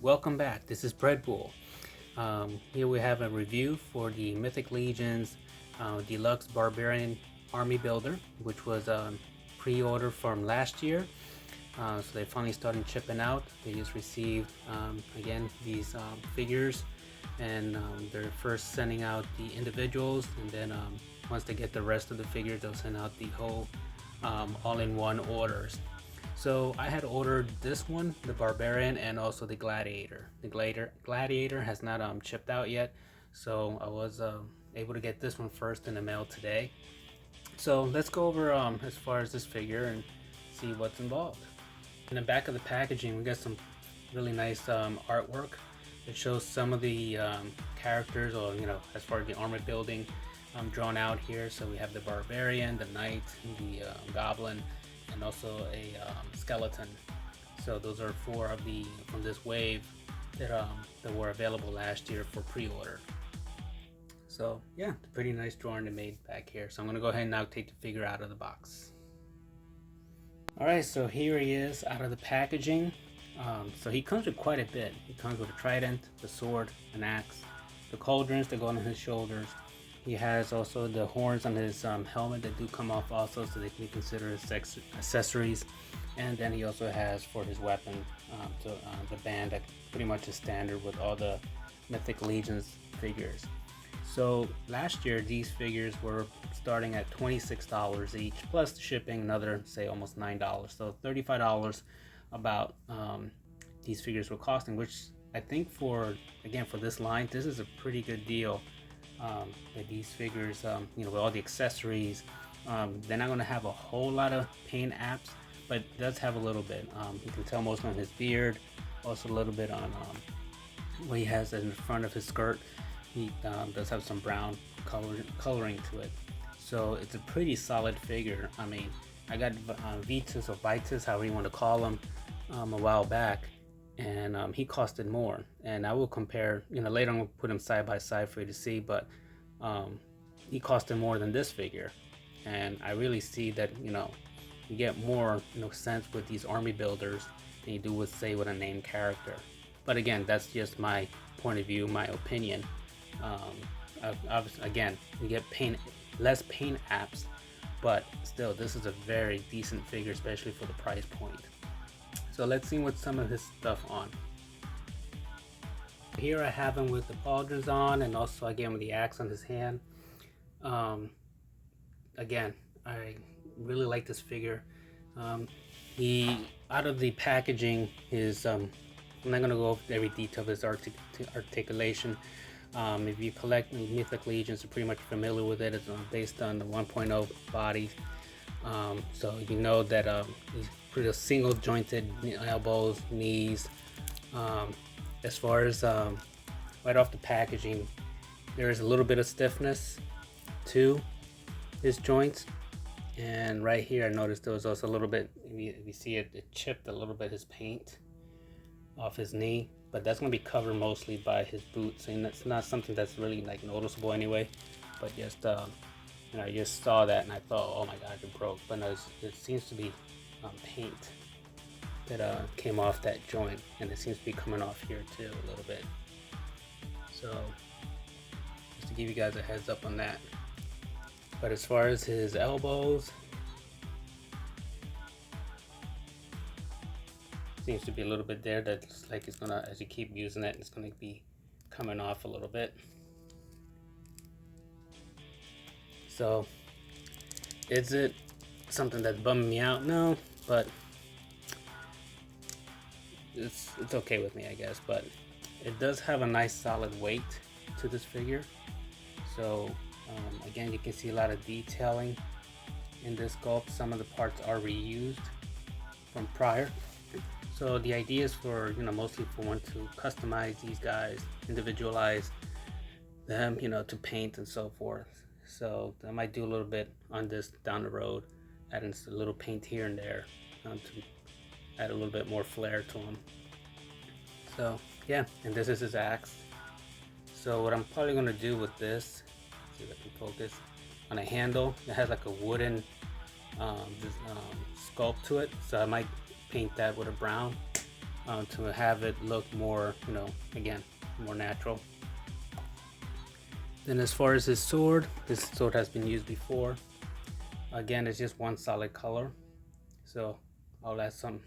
welcome back. This is Breadbull. Here we have a review for the Mythic Legion's Deluxe Barbarian Army Builder, which was pre-order from last year. So they finally started chipping out. They just received, again, these figures, and they're first sending out the individuals, and then once they get the rest of the figures, they'll send out the whole all-in-one orders. So I had ordered this one, the Barbarian, and also the Gladiator. The Gladiator has not chipped out yet, so I was able to get this one first in the mail today. So let's go over as far as this figure and see what's involved. In the back of the packaging, we got some really nice artwork. It shows some of the characters, or as far as the armor building drawn out here. So we have the Barbarian, the Knight, the Goblin, and also a skeleton. So those are four of the from this wave that were available last year for pre-order. So yeah, pretty nice drawing they made back here. So I'm gonna go ahead and now take the figure out of the box. Alright, so here he is out of the packaging. So he comes with quite a bit. He comes with a trident, the sword, an axe, the cauldrons that go on his shoulders. He has also the horns on his helmet that do come off also, so they can be considered as accessories. And then he also has for his weapon the band that pretty much is standard with all the Mythic Legions figures. So last year these figures were starting at $26 each, plus shipping another, say, almost $9. So $35 about these figures were costing, which I think for this line, this is a pretty good deal. With these figures, with all the accessories, they're not going to have a whole lot of paint apps, but it does have a little bit. You can tell most on his beard, also a little bit on what he has in the front of his skirt. He does have some brown coloring to it, so it's a pretty solid figure. I mean, I got Vitus or Vitus, however you want to call him, a while back, and he costed more. And I will compare, later I'm going to put him side by side for you to see, but he costed more than this figure. And I really see that, you get more sense with these army builders than you do with, say, with a named character. But again, that's just my point of view, my opinion. Again, you get less paint apps, but still, this is a very decent figure, especially for the price point. So let's see what some of his stuff on. Here I have him with the pauldrons on, and also again with the axe on his hand. Again, I really like this figure. He, out of the packaging, is I'm not gonna go over every detail of his articulation. If you collect Mythic Legions, you're pretty much familiar with it. It's based on the 1.0 body. So you know that he's pretty single jointed elbows, knees. As far as right off the packaging, there is a little bit of stiffness to his joints. And right here I noticed there was also a little bit, if you see it, it chipped a little bit his paint off his knee, but that's going to be covered mostly by his boots, and that's not something that's really noticeable anyway. But just I just saw that and I thought, oh my god, it broke. But no, it seems to be paint that came off that joint, and it seems to be coming off here too a little bit. So just to give you guys a heads up on that. But as far as his elbows, seems to be a little bit there that's like it's gonna, as you keep using it, it's gonna be coming off a little bit. So is it something that's bumming me out? No, but it's okay with me, I guess. But it does have a nice solid weight to this figure. So again, you can see a lot of detailing in this sculpt. Some of the parts are reused from prior. So the idea is for, mostly for one to customize these guys, individualize them, to paint and so forth. So I might do a little bit on this down the road, adding a little paint here and there to add a little bit more flair to him. So yeah, and this is his axe. So what I'm probably going to do with this, see if I can focus, on a handle that has like a wooden sculpt to it. So I might paint that with a brown to have it look more, again, more natural. Then as far as his sword, this sword has been used before. Again, it's just one solid color. So I'll add some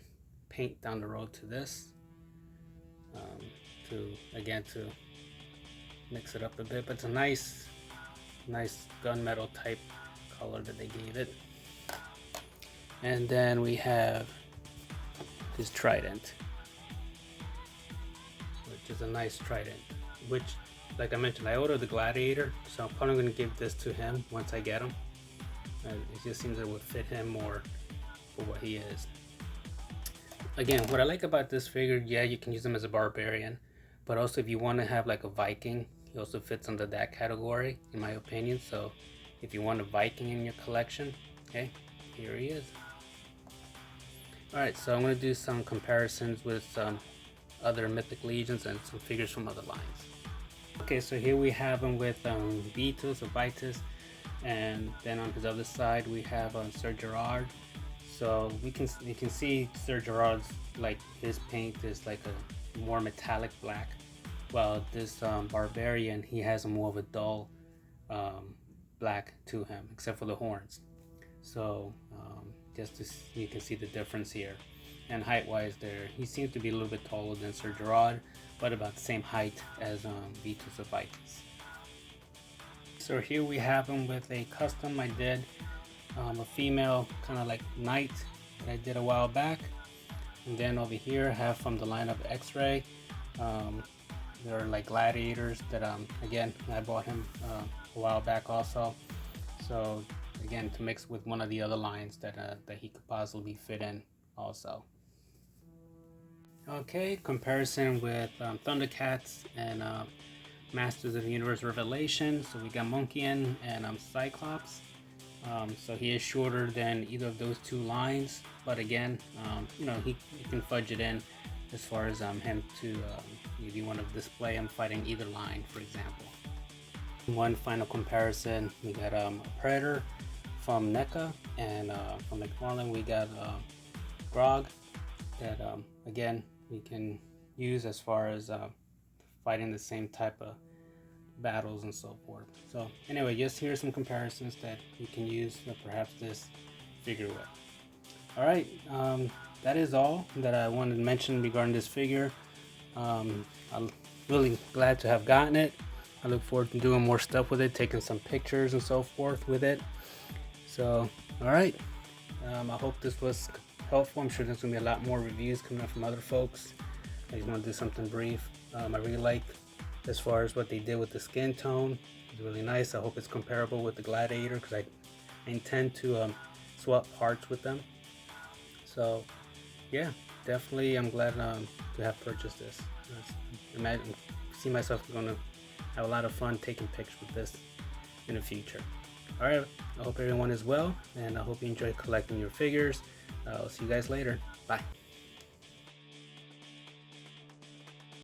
paint down the road to this to mix it up a bit, but it's a nice gunmetal type color that they gave it. And then we have his trident, which is a nice trident, which, like I mentioned, I ordered the Gladiator, so I'm probably going to give this to him once I get him. It just seems it would fit him more for what he is. Again, what I like about this figure, yeah, you can use him as a barbarian, but also if you want to have like a Viking, he also fits under that category, in my opinion. So if you want a Viking in your collection, okay, here he is. Alright, so I'm going to do some comparisons with some other Mythic Legions and some figures from other lines. Okay, so here we have him with Vitus or Vitus, and then on his other side we have Sir Gerard. So you can see Sir Gerard's, like, his paint is like a more metallic black, while this Barbarian, he has a more of a dull black to him, except for the horns. So you can see the difference here. And height wise there, he seems to be a little bit taller than Sir Gerard, but about the same height as Vitus or Vitus. So here we have him with a custom I did, a female kind of like knight that I did a while back. And then over here I have from the line of X-Ray. They're like gladiators that again, I bought him a while back also. So again, to mix with one of the other lines that he could possibly fit in also. Okay, comparison with Thundercats and Masters of the Universe Revelation. So we got Monkian and Cyclops. So he is shorter than either of those two lines, but again, he can fudge it in as far as him to if you want to display him fighting either line, for example. One final comparison, we got a Predator from NECA, and from McFarlane we got Grog that again we can use as far as fighting the same type of battles and so forth. So anyway, just here's some comparisons that you can use perhaps this figure with. Alright, that is all that I wanted to mention regarding this figure. I'm really glad to have gotten it. I look forward to doing more stuff with it, taking some pictures and so forth with it. So alright, I hope this was helpful. I'm sure there's going to be a lot more reviews coming up from other folks. I just want to do something brief. I really like as far as what they did with the skin tone. It's really nice. I hope it's comparable with the Gladiator, because I intend to swap parts with them. So yeah, definitely I'm glad to have purchased this. I see myself going to have a lot of fun taking pictures with this in the future. Alright, I hope everyone is well, and I hope you enjoy collecting your figures. I'll see you guys later. Bye.